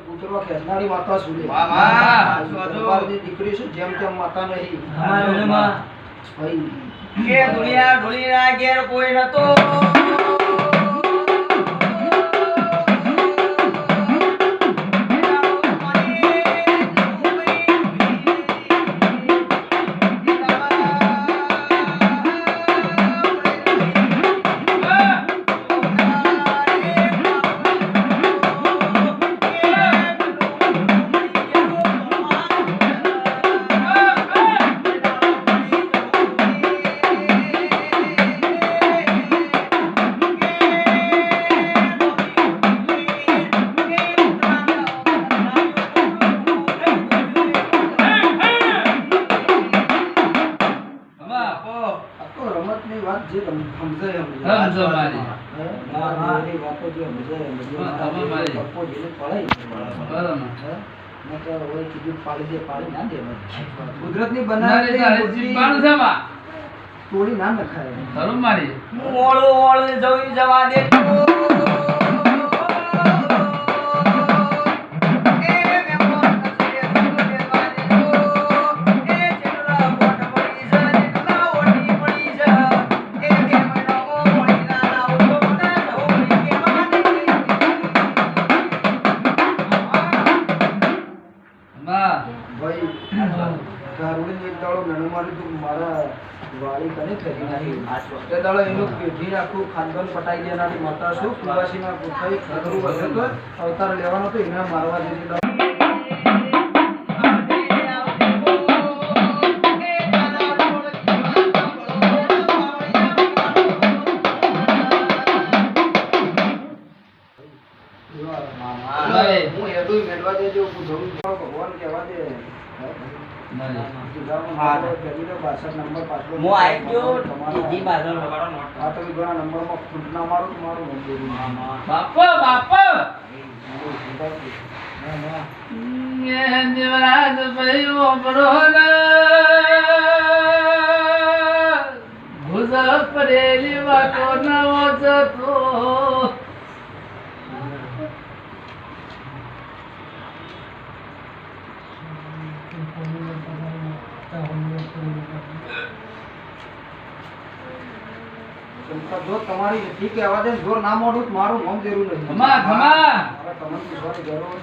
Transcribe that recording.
કૂતરો ખેંચનારી માતા સુલે વાહ વાહ દરબારની દીકરી શું જેમ તેમ માતા નહીં અમારે માં ભાઈ કે દુનિયા ઢોલીના ઘેર કોઈ નતો રમતની વાત જે સમજાય સમજો મારી મારી વાતો જે સમજાય તમે મારી પપ્પો જેને પડાય બરાબર નકર હોય કીધું પાડી ના દે કુદરતની નારી બનાવેલી જીવ પાણ છે માં તોડી ના નખાય ધરું મારી મોળું જવી જવા દે ભાઈ ગારુડીને એક દાડો મેણું માર્યું તું મારા વાળી કને કરી નાખી તે દાડો એનું પેઢી આખું ખાનગન પટાઈ દેનારી માતા શું કુવાસીના પુત્રએ ખતરું વધ્યો તો અવતાર લેવાનો તો એને મારવા દીધી હું એડું મેળવા દેજો ભગવાન કહેવા દે પડેલી વાતો નવો જતો જો તમારી ઠીક કહેવા દે જોર ના મોડું મારું નામ જરૂર નહીં ખમા ખમા તમને પૂછવાની જરૂર